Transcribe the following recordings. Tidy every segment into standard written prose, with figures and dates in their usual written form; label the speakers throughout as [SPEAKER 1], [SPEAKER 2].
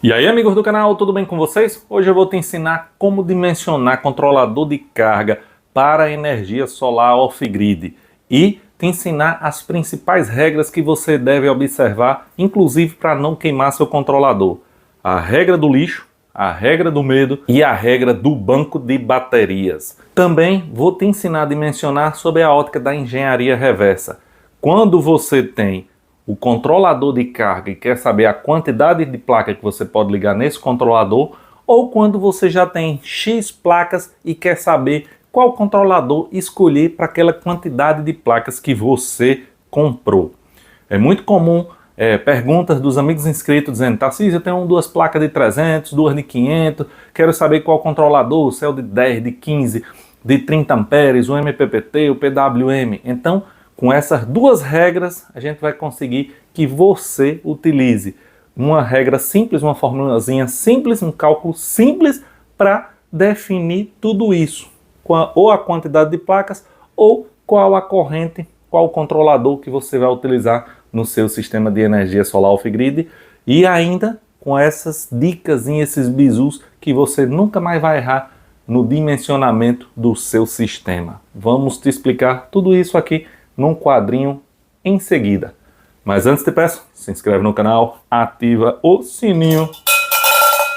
[SPEAKER 1] E aí, amigos do canal, tudo bem com vocês? Hoje eu vou te ensinar como dimensionar controlador de carga para energia solar off-grid e te ensinar as principais regras que você deve observar, inclusive para não queimar seu controlador. A regra do lixo, a regra do medo e a regra do banco de baterias. Também vou te ensinar a dimensionar sobre a ótica da engenharia reversa. Quando você tem o controlador de carga e quer saber a quantidade de placa que você pode ligar nesse controlador, ou quando você já tem X placas e quer saber qual controlador escolher para aquela quantidade de placas que você comprou. É muito comum perguntas dos amigos inscritos dizendo: Tarcísio, eu tenho duas placas de 300, duas de 500, quero saber qual controlador, se é o de 10, de 15, de 30 amperes, o MPPT, o PWM. Então, com essas duas regras, a gente vai conseguir que você utilize uma regra simples, uma formulazinha simples, um cálculo simples para definir tudo isso. Ou a quantidade de placas, ou qual a corrente, qual o controlador que você vai utilizar no seu sistema de energia solar off-grid. E ainda com essas dicas e esses bizus que você nunca mais vai errar no dimensionamento do seu sistema. Vamos te explicar tudo isso aqui num quadrinho em seguida. Mas antes te peço, se inscreve no canal, ativa o sininho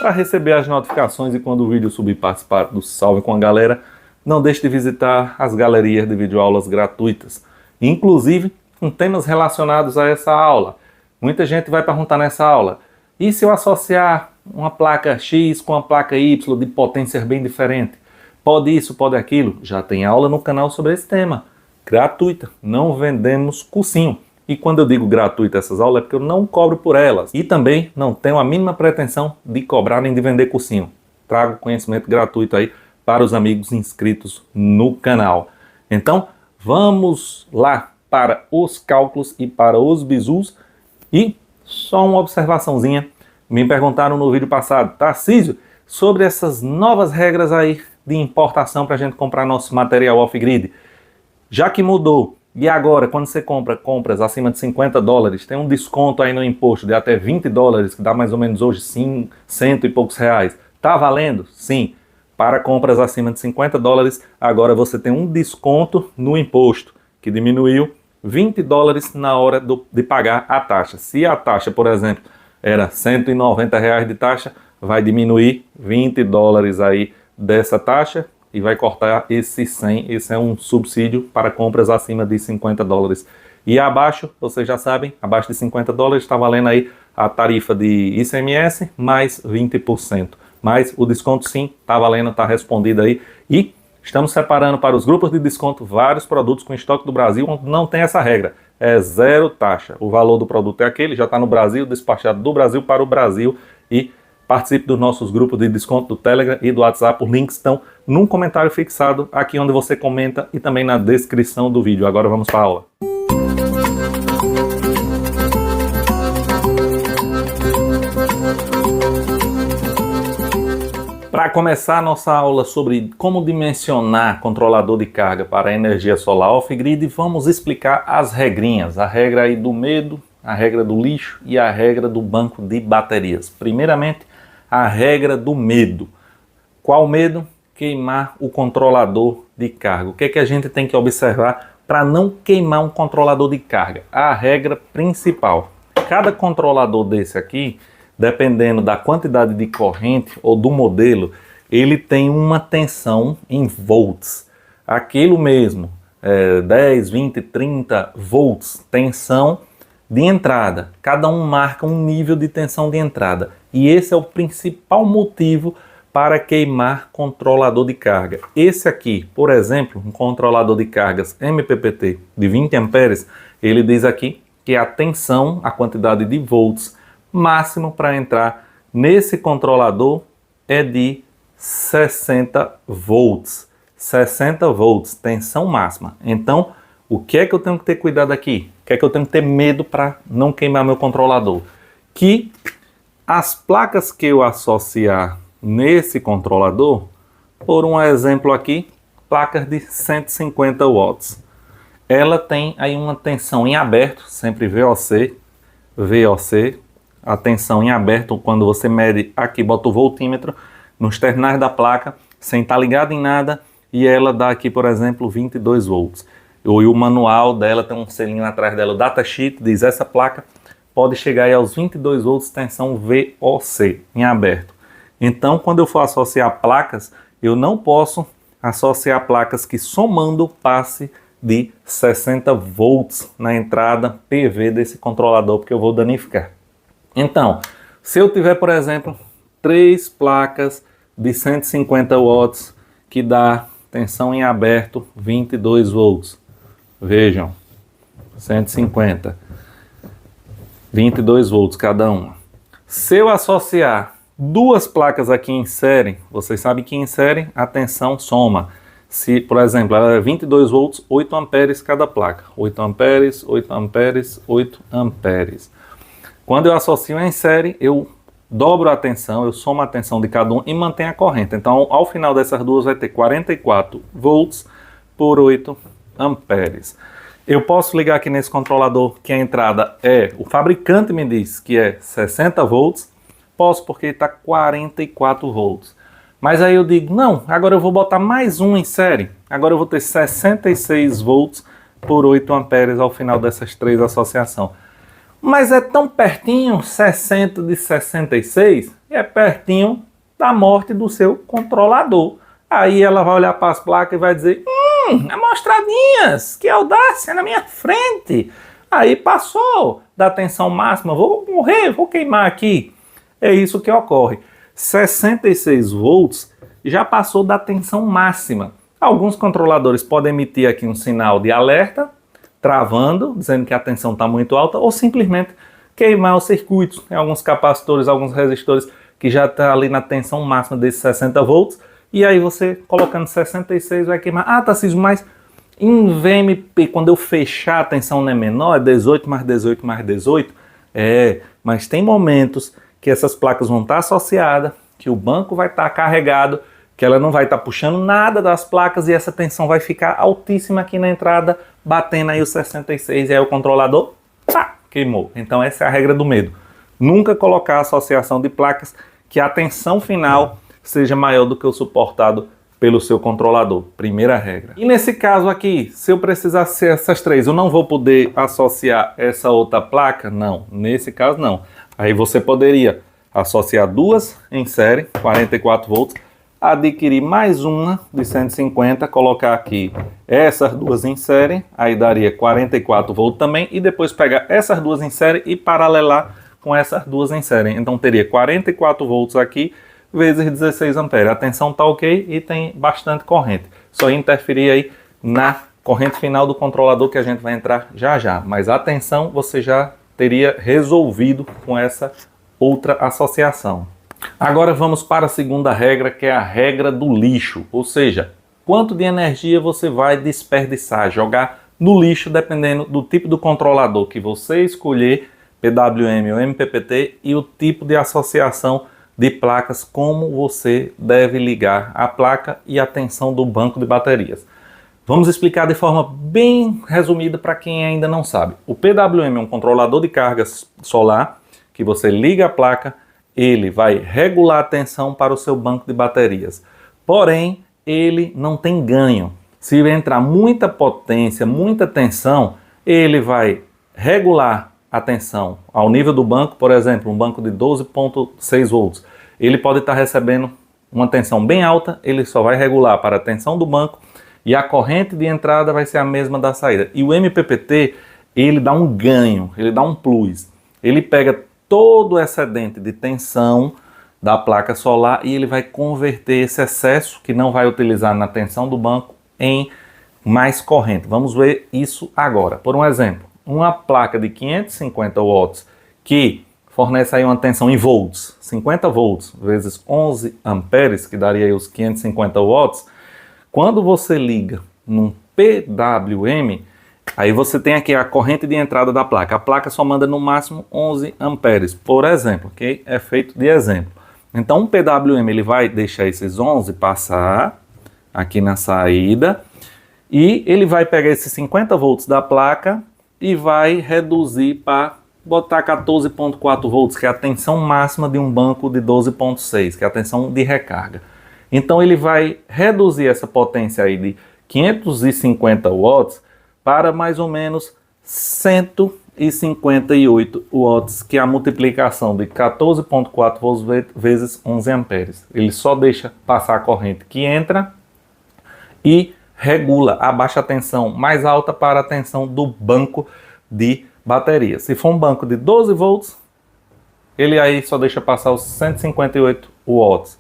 [SPEAKER 1] para receber as notificações e quando o vídeo subir participar do Salve com a Galera. Não deixe de visitar as galerias de videoaulas gratuitas, inclusive com temas relacionados a essa aula. Muita gente vai perguntar nessa aula: e se eu associar uma placa X com uma placa Y de potências bem diferentes? Pode isso, pode aquilo? Já tem aula no canal sobre esse tema. Gratuita, não vendemos cursinho. E quando eu digo gratuita essas aulas é porque eu não cobro por elas. E também não tenho a mínima pretensão de cobrar nem de vender cursinho. Trago conhecimento gratuito aí para os amigos inscritos no canal. Então, vamos lá para os cálculos e para os bizus. E só uma observaçãozinha. Me perguntaram no vídeo passado: Tarcísio, sobre essas novas regras aí de importação para a gente comprar nosso material off-grid. Já que mudou, e agora quando você compra compras acima de 50 dólares, tem um desconto aí no imposto de até 20 dólares, que dá mais ou menos hoje 100 e poucos reais. Tá valendo? Sim. Para compras acima de 50 dólares, agora você tem um desconto no imposto, que diminuiu 20 dólares na hora de pagar a taxa. Se a taxa, por exemplo, era 190 reais de taxa, vai diminuir 20 dólares aí dessa taxa, e vai cortar esse 100, esse é um subsídio para compras acima de 50 dólares. E abaixo, vocês já sabem, abaixo de 50 dólares está valendo aí a tarifa de ICMS mais 20%. Mas o desconto sim, está valendo, está respondido aí. E estamos separando para os grupos de desconto vários produtos com estoque do Brasil, onde não tem essa regra. É zero taxa. O valor do produto é aquele, já está no Brasil, despachado do Brasil para o Brasil. E participe dos nossos grupos de desconto do Telegram e do WhatsApp. Os links estão num comentário fixado aqui onde você comenta e também na descrição do vídeo. Agora vamos para a aula. Para começar a nossa aula sobre como dimensionar controlador de carga para energia solar off-grid, vamos explicar as regrinhas. A regra aí do medo, a regra do lixo e a regra do banco de baterias. Primeiramente, a regra do medo. Qual medo? Queimar o controlador de carga. O que é que a gente tem que observar para não queimar um controlador de carga? A regra principal. Cada controlador desse aqui, dependendo da quantidade de corrente ou do modelo, ele tem uma tensão em volts. Aquilo mesmo, 10, 20, 30 volts, tensão de entrada. Cada um marca um nível de tensão de entrada. E esse é o principal motivo para queimar controlador de carga. Esse aqui, por exemplo, um controlador de cargas MPPT de 20 amperes, ele diz aqui que a tensão, a quantidade de volts máximo para entrar nesse controlador é de 60 volts. 60 volts, tensão máxima. Então, o que é que eu tenho que ter cuidado aqui? O que é que eu tenho que ter medo para não queimar meu controlador? Que as placas que eu associar nesse controlador, por um exemplo aqui, placas de 150 watts. Ela tem aí uma tensão em aberto, sempre VOC, a tensão em aberto, quando você mede aqui, bota o voltímetro nos terminais da placa, sem estar ligado em nada, e ela dá aqui, por exemplo, 22 volts. E o manual dela tem um selinho atrás dela, o datasheet, diz essa placa pode chegar aí aos 22 volts, tensão VOC, em aberto. Então, quando eu for associar placas, eu não posso associar placas que somando passe de 60 volts na entrada PV desse controlador, porque eu vou danificar. Então, se eu tiver, por exemplo, 3 placas de 150 watts, que dá tensão em aberto 22 volts. Vejam, 150, 22 volts cada uma. Se eu associar 2 placas aqui em série, vocês sabem que em série a tensão soma. Se, por exemplo, ela é 22 volts, 8 amperes cada placa. 8 amperes, 8 amperes, 8 amperes. Quando eu associo em série, eu dobro a tensão, eu somo a tensão de cada um e mantenho a corrente. Então, ao final dessas duas, vai ter 44 volts por 8 amperes. Eu posso ligar aqui nesse controlador que a entrada o fabricante me diz que é 60 volts. Posso porque está 44 volts. Mas aí eu digo, não, agora eu vou botar mais um em série. Agora eu vou ter 66 volts por 8 amperes ao final dessas 3 associações. Mas é tão pertinho, 60 de 66, é pertinho da morte do seu controlador. Aí ela vai olhar para as placas e vai dizer, amostradinhas, que audácia na minha frente. Aí passou da tensão máxima, vou morrer, vou queimar aqui. É isso que ocorre. 66 volts já passou da tensão máxima. Alguns controladores podem emitir aqui um sinal de alerta, travando, dizendo que a tensão está muito alta, ou simplesmente queimar os circuitos. Tem alguns capacitores, alguns resistores que já estão ali na tensão máxima desses 60 volts, e aí você colocando 66 vai queimar. Ah, Tarcísio, mas em VMP, quando eu fechar a tensão não é menor, é 18 mais 18 mais 18? Mas tem momentos que essas placas vão estar associadas, que o banco vai estar carregado, que ela não vai estar puxando nada das placas e essa tensão vai ficar altíssima aqui na entrada, batendo aí os 66 e aí o controlador, queimou. Então essa é a regra do medo. Nunca colocar a associação de placas que a tensão final seja maior do que o suportado pelo seu controlador. Primeira regra. E nesse caso aqui, se eu precisar ser essas 3, eu não vou poder associar essa outra placa? Não, nesse caso não. Aí você poderia associar 2 em série, 44 volts, adquirir mais uma de 150, colocar aqui essas 2 em série, aí daria 44 volts também, e depois pegar essas 2 em série e paralelar com essas 2 em série. Então teria 44 volts aqui, vezes 16 amperes. A tensão está ok e tem bastante corrente. Só interferir aí na corrente final do controlador que a gente vai entrar já já. Mas a tensão você já teria resolvido com essa outra associação. Agora vamos para a segunda regra, que é a regra do lixo. Ou seja, quanto de energia você vai desperdiçar, jogar no lixo, dependendo do tipo do controlador que você escolher, PWM ou MPPT, e o tipo de associação de placas, como você deve ligar a placa e a tensão do banco de baterias. Vamos explicar de forma bem resumida para quem ainda não sabe. O PWM é um controlador de carga solar que você liga a placa, ele vai regular a tensão para o seu banco de baterias. Porém, ele não tem ganho. Se entrar muita potência, muita tensão, ele vai regular a tensão ao nível do banco, por exemplo, um banco de 12,6 volts. Ele pode estar recebendo uma tensão bem alta, ele só vai regular para a tensão do banco e a corrente de entrada vai ser a mesma da saída. E o MPPT, ele dá um ganho, ele dá um plus. Ele pega todo o excedente de tensão da placa solar e ele vai converter esse excesso que não vai utilizar na tensão do banco em mais corrente. Vamos ver isso agora. Por um exemplo, uma placa de 550 watts que fornece aí uma tensão em volts, 50 volts vezes 11 amperes, que daria aí os 550 watts. Quando você liga num PWM, aí você tem aqui a corrente de entrada da placa. A placa só manda no máximo 11 amperes, por exemplo, ok? É feito de exemplo. Então um PWM ele vai deixar esses 11 passar aqui na saída e ele vai pegar esses 50 volts da placa e vai reduzir para botar 14.4 volts, que é a tensão máxima de um banco de 12.6, que é a tensão de recarga. Então ele vai reduzir essa potência aí de 550 watts para mais ou menos 158 watts, que é a multiplicação de 14.4 volts vezes 11 amperes. Ele só deixa passar a corrente que entra e regula, abaixa a tensão mais alta para a tensão do banco de bateria. Se for um banco de 12 volts, ele aí só deixa passar os 158 watts.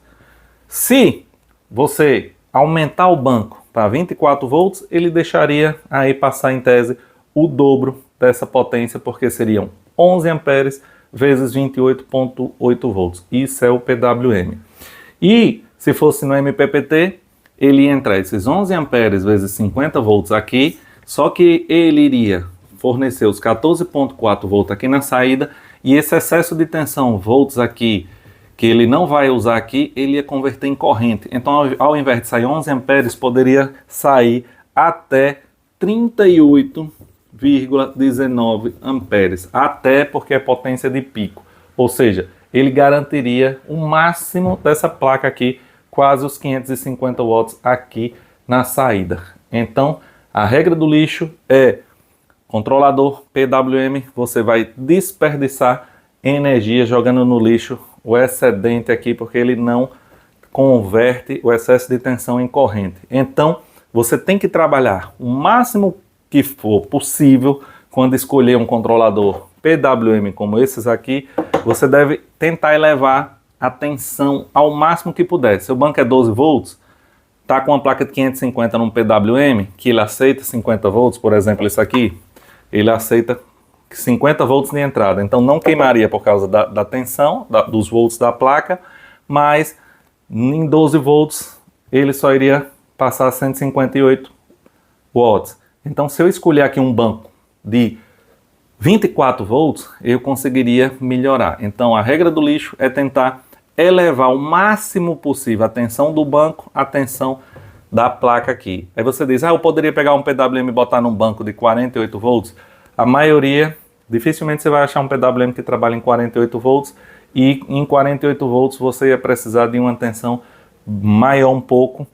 [SPEAKER 1] Se você aumentar o banco para 24 volts, ele deixaria aí passar em tese o dobro dessa potência, porque seriam 11 amperes vezes 28.8 volts. Isso é o PWM. E se fosse no MPPT, ele ia entrar esses 11 amperes vezes 50 volts aqui, só que ele iria fornecer os 14.4 volts aqui na saída, e esse excesso de tensão volts aqui, que ele não vai usar aqui, ele ia converter em corrente. Então, ao invés de sair 11 amperes, poderia sair até 38,19 amperes. Até porque é potência de pico. Ou seja, ele garantiria o máximo dessa placa aqui, quase os 550 watts aqui na saída. Então, a regra do lixo é: controlador PWM, você vai desperdiçar energia jogando no lixo o excedente aqui, porque ele não converte o excesso de tensão em corrente. Então, você tem que trabalhar o máximo que for possível quando escolher um controlador PWM como esses aqui. Você deve tentar elevar a tensão ao máximo que puder. Seu banco é 12 volts, tá com uma placa de 550 num PWM, que ele aceita 50 volts, por exemplo, isso aqui, ele aceita 50 volts de entrada, então não queimaria por causa da tensão, dos volts da placa, mas em 12 volts ele só iria passar 158 watts. Então, se eu escolher aqui um banco de 24 volts, eu conseguiria melhorar. Então, a regra do lixo é tentar elevar o máximo possível a tensão do banco, a tensão da placa aqui. Aí você diz, eu poderia pegar um PWM e botar num banco de 48 volts? A maioria, dificilmente você vai achar um PWM que trabalha em 48 volts, e em 48 volts você ia precisar de uma tensão maior um pouco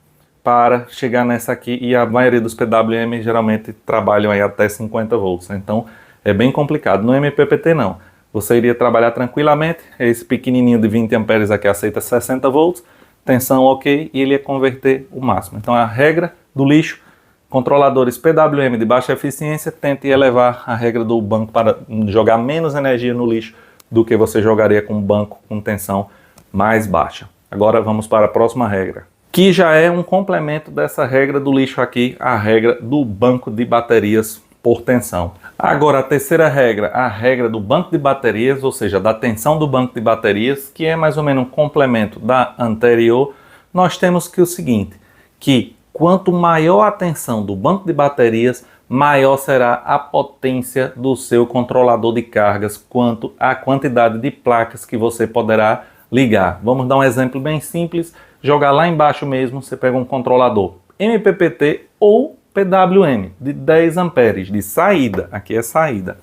[SPEAKER 1] para chegar nessa aqui, e a maioria dos PWM geralmente trabalham aí até 50 volts. Então, é bem complicado. No MPPT não. Você iria trabalhar tranquilamente, esse pequenininho de 20 amperes aqui aceita 60 volts, tensão ok, e ele ia converter o máximo. Então a regra do lixo, controladores PWM de baixa eficiência, tente elevar a regra do banco para jogar menos energia no lixo do que você jogaria com um banco com tensão mais baixa. Agora vamos para a próxima regra, que já é um complemento dessa regra do lixo aqui, a regra do banco de baterias por tensão. Agora, a terceira regra, a regra do banco de baterias, ou seja, da tensão do banco de baterias, que é mais ou menos um complemento da anterior. Nós temos que o seguinte, que quanto maior a tensão do banco de baterias, maior será a potência do seu controlador de cargas, quanto à quantidade de placas que você poderá ligar. Vamos dar um exemplo bem simples, jogar lá embaixo mesmo, você pega um controlador MPPT ou PWM de 10 amperes de saída, aqui é saída,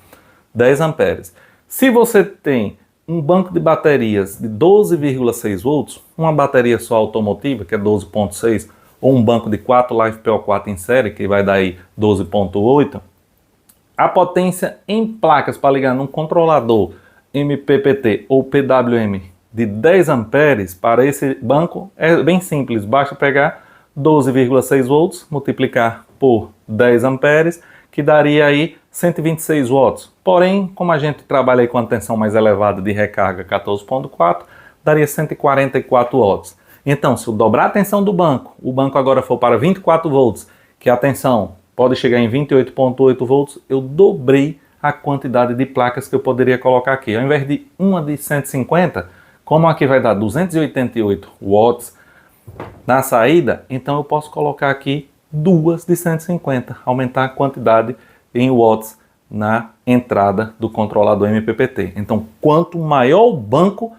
[SPEAKER 1] 10 amperes. Se você tem um banco de baterias de 12,6 volts, uma bateria só automotiva, que é 12,6, ou um banco de 4 LiFePO4 em série, que vai dar aí 12,8, a potência em placas para ligar num controlador MPPT ou PWM de 10 amperes para esse banco é bem simples, basta pegar 12,6 volts, multiplicar por 10 amperes, que daria aí 126 watts. Porém, como a gente trabalha aí com a tensão mais elevada de recarga 14.4, daria 144 watts. Então, se eu dobrar a tensão do banco, o banco agora for para 24 volts, que a tensão pode chegar em 28.8 volts, eu dobrei a quantidade de placas que eu poderia colocar aqui. Ao invés de uma de 150, como aqui vai dar 288 watts na saída, então eu posso colocar aqui duas de 150, aumentar a quantidade em watts na entrada do controlador MPPT. Então, quanto maior o banco,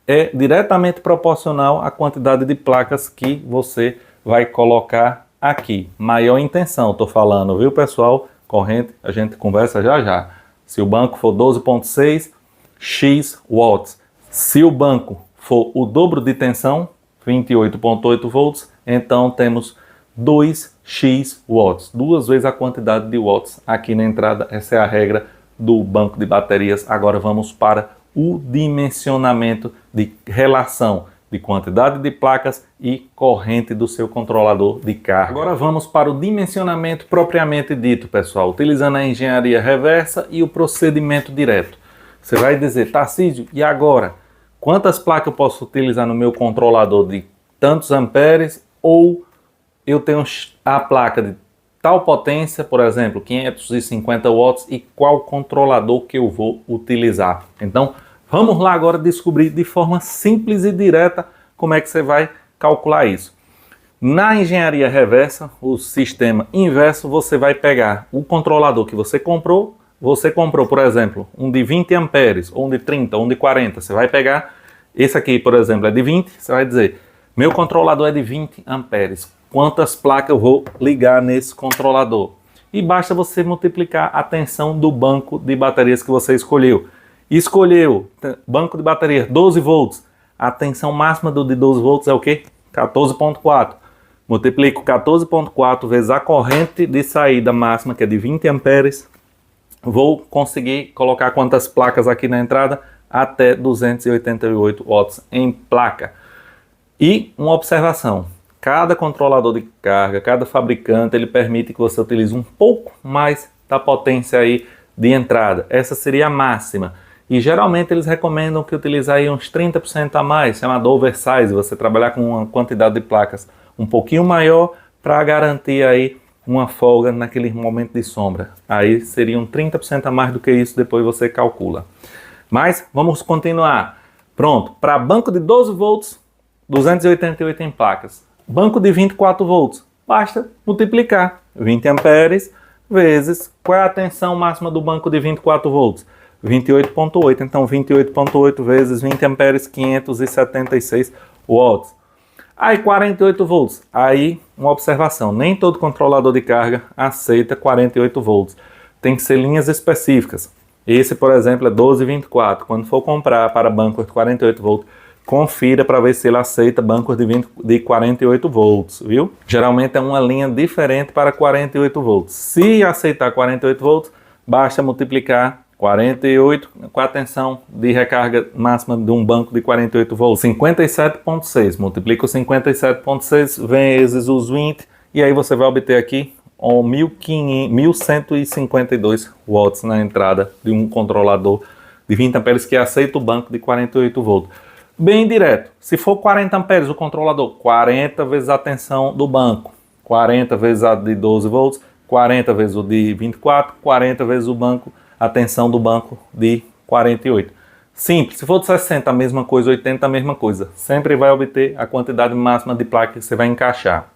[SPEAKER 1] é diretamente proporcional à quantidade de placas que você vai colocar aqui. Maior em tensão, estou falando, viu pessoal? Corrente, a gente conversa já já. Se o banco for 12,6, X watts. Se o banco for o dobro de tensão, 28,8 volts, então temos 2x watts, 2 vezes a quantidade de watts aqui na entrada. Essa é a regra do banco de baterias. Agora vamos para o dimensionamento de relação de quantidade de placas e corrente do seu controlador de carga. Agora vamos para o dimensionamento propriamente dito, pessoal, utilizando a engenharia reversa e o procedimento direto. Você vai dizer, Tarcísio, e agora? Quantas placas eu posso utilizar no meu controlador de tantos amperes, ou eu tenho a placa de tal potência, por exemplo, 550 watts, e qual controlador que eu vou utilizar? Então, vamos lá agora descobrir de forma simples e direta como é que você vai calcular isso. Na engenharia reversa, o sistema inverso, você vai pegar o controlador que você comprou. Você comprou, por exemplo, um de 20 amperes, ou um de 30, ou um de 40. Você vai pegar, esse aqui, por exemplo, é de 20. Você vai dizer, meu controlador é de 20 amperes. Quantas placas eu vou ligar nesse controlador? E basta você multiplicar a tensão do banco de baterias que você escolheu. Escolheu banco de bateria 12 volts. A tensão máxima do de 12 volts é o quê? 14,4. Multiplico 14,4 vezes a corrente de saída máxima, que é de 20 amperes. Vou conseguir colocar quantas placas aqui na entrada? Até 288 watts em placa. E uma observação. Cada controlador de carga, cada fabricante, ele permite que você utilize um pouco mais da potência aí de entrada. Essa seria a máxima. E geralmente eles recomendam que utilize aí uns 30% a mais, chamado oversize, você trabalhar com uma quantidade de placas um pouquinho maior para garantir aí uma folga naquele momento de sombra. Aí seriam 30% a mais do que isso, depois você calcula. Mas vamos continuar. Pronto, para banco de 12 volts, 288 em placas. Banco de 24 volts, basta multiplicar 20 amperes vezes qual é a tensão máxima do banco de 24 volts? 28,8. Então 28,8 vezes 20 amperes, 576 watts. Aí 48 volts. Aí uma observação, nem todo controlador de carga aceita 48 volts. Tem que ser linhas específicas. Esse, por exemplo, é 1224. Quando for comprar para bancos de 48 volts, confira para ver se ele aceita bancos de 48 volts, viu? Geralmente é uma linha diferente para 48 volts. Se aceitar 48 volts, basta multiplicar 48 com a tensão de recarga máxima de um banco de 48 volts, 57,6. Multiplica os 57,6 vezes os 20 e aí você vai obter aqui 1152 watts na entrada de um controlador de 20 amperes que aceita o banco de 48 volts. Bem direto, se for 40 amperes o controlador, 40 vezes a tensão do banco, 40 vezes a de 12 volts, 40 vezes o de 24, 40 vezes o banco, a tensão do banco de 48. Simples, se for de 60 a mesma coisa, 80 a mesma coisa. Sempre vai obter a quantidade máxima de placa que você vai encaixar.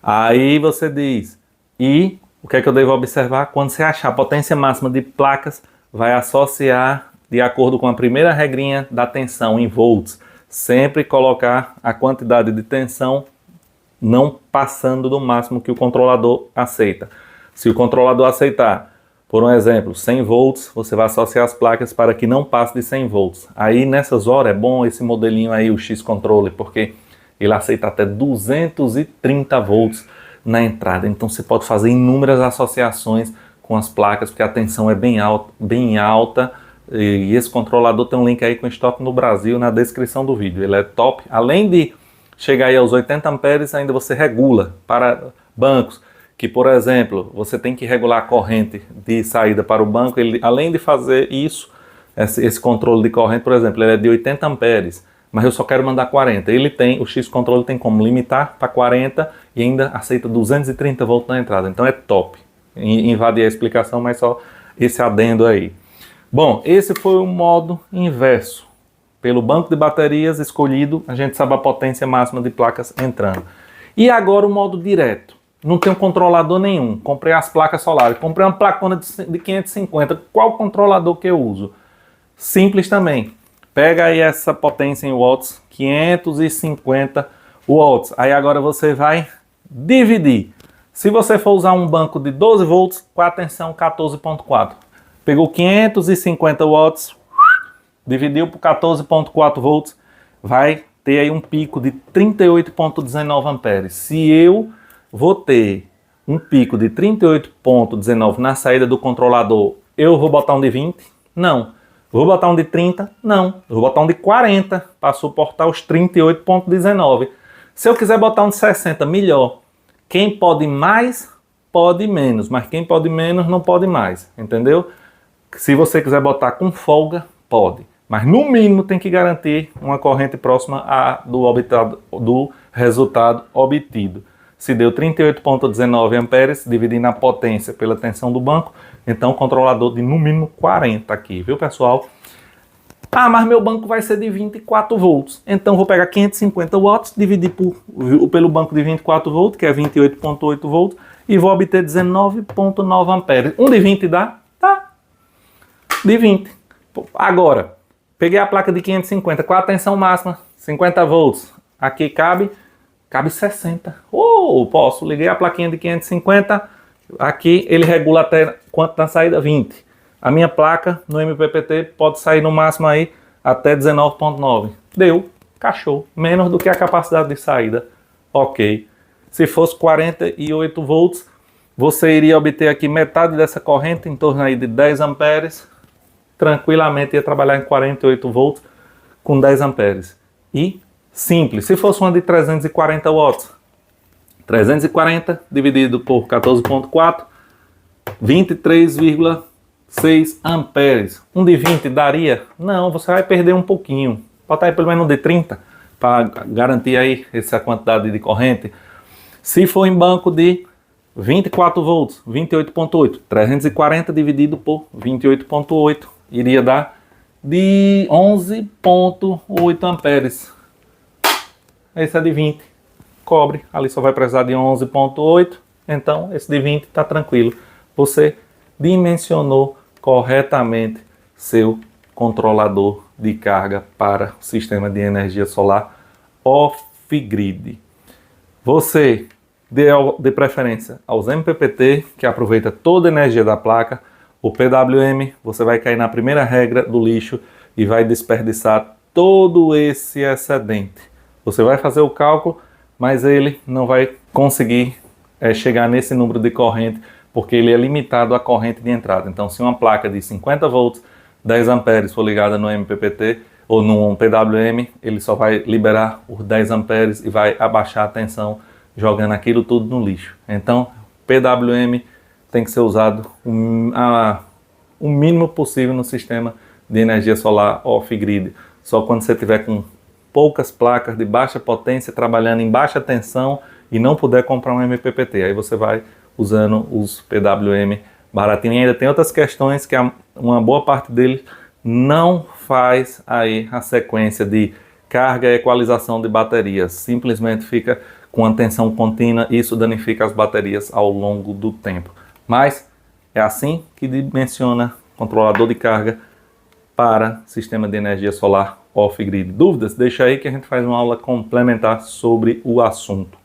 [SPEAKER 1] Aí você diz, e o que é que eu devo observar? Quando você achar a potência máxima de placas, vai associar de acordo com a primeira regrinha da tensão em volts. Sempre colocar a quantidade de tensão não passando do máximo que o controlador aceita. Se o controlador aceitar, por um exemplo, 100 volts, você vai associar as placas para que não passe de 100 volts. Aí nessas horas é bom esse modelinho aí, o X-Controller, porque ele aceita até 230 volts na entrada. Então você pode fazer inúmeras associações com as placas, porque a tensão é bem alta. E esse controlador tem um link aí com estoque no Brasil na descrição do vídeo. Ele é top. Além de chegar aí aos 80 amperes, ainda você regula para bancos. Que, por exemplo, você tem que regular a corrente de saída para o banco. Ele, além de fazer isso, esse controle de corrente, por exemplo, ele é de 80 amperes, mas eu só quero mandar 40. Ele tem, o X-Controle tem como limitar para 40 e ainda aceita 230 volts na entrada. Então é top. Invadi a explicação, mas só esse adendo aí. Bom, esse foi o modo inverso. Pelo banco de baterias escolhido, a gente sabe a potência máxima de placas entrando. E agora o modo direto. Não tenho controlador nenhum. Comprei as placas solares. Comprei uma placona de 550. Qual controlador que eu uso? Simples também. Pega aí essa potência em watts, 550 watts. Aí agora você vai dividir. Se você for usar um banco de 12 volts, com a tensão 14,4. Pegou 550 watts, dividiu por 14,4 volts, vai ter aí um pico de 38,19 amperes. Se eu vou ter um pico de 38,19 na saída do controlador, eu vou botar um de 20? Não. Vou botar um de 30? Não. Eu vou botar um de 40 para suportar os 38,19. Se eu quiser botar um de 60, melhor. Quem pode mais, pode menos. Mas quem pode menos, não pode mais. Entendeu? Se você quiser botar com folga, pode. Mas no mínimo tem que garantir uma corrente próxima do resultado obtido. Se deu 38,19 amperes, dividindo a potência pela tensão do banco, então controlador de no mínimo 40 aqui, viu pessoal? Ah, mas meu banco vai ser de 24 volts. Então vou pegar 550 watts, dividir pelo banco de 24 volts, que é 28,8 volts, e vou obter 19,9 amperes. Um de 20 dá? Tá. De 20. Agora, peguei a placa de 550, qual a tensão máxima? 50 volts. Aqui cabe 60. Posso. Liguei a plaquinha de 550, aqui ele regula até quanto na saída? 20. A minha placa no MPPT pode sair no máximo aí até 19,9. Deu, cachou. Menos do que a capacidade de saída. Ok. Se fosse 48 volts, você iria obter aqui metade dessa corrente, em torno aí de 10 amperes. Tranquilamente ia trabalhar em 48 volts com 10 amperes. E simples, se fosse uma de 340 watts, 340 dividido por 14,4, 23,6 amperes. Um de 20 daria? Não, você vai perder um pouquinho. Bota aí pelo menos um de 30 para garantir aí essa quantidade de corrente. Se for em banco de 24 volts, 28,8, 340 dividido por 28,8, iria dar de 11,8 amperes. Esse é de 20, cobre, ali só vai precisar de 11,8, então esse de 20 está tranquilo. Você dimensionou corretamente seu controlador de carga para o sistema de energia solar off-grid. Você dê preferência aos MPPT, que aproveita toda a energia da placa. O PWM, você vai cair na primeira regra do lixo e vai desperdiçar todo esse excedente. Você vai fazer o cálculo, mas ele não vai conseguir chegar nesse número de corrente, porque ele é limitado à corrente de entrada. Então, se uma placa de 50 volts, 10 amperes for ligada no MPPT ou no PWM, ele só vai liberar os 10 amperes e vai abaixar a tensão, jogando aquilo tudo no lixo. Então, PWM tem que ser usado o mínimo possível no sistema de energia solar off-grid. Só quando você tiver com poucas placas de baixa potência trabalhando em baixa tensão e não puder comprar um MPPT. Aí você vai usando os PWM baratinho. E ainda tem outras questões que uma boa parte deles não faz aí a sequência de carga e equalização de baterias. Simplesmente fica com a tensão contínua e isso danifica as baterias ao longo do tempo. Mas é assim que dimensiona controlador de carga para sistema de energia solar off-grid. Dúvidas? Deixa aí que a gente faz uma aula complementar sobre o assunto.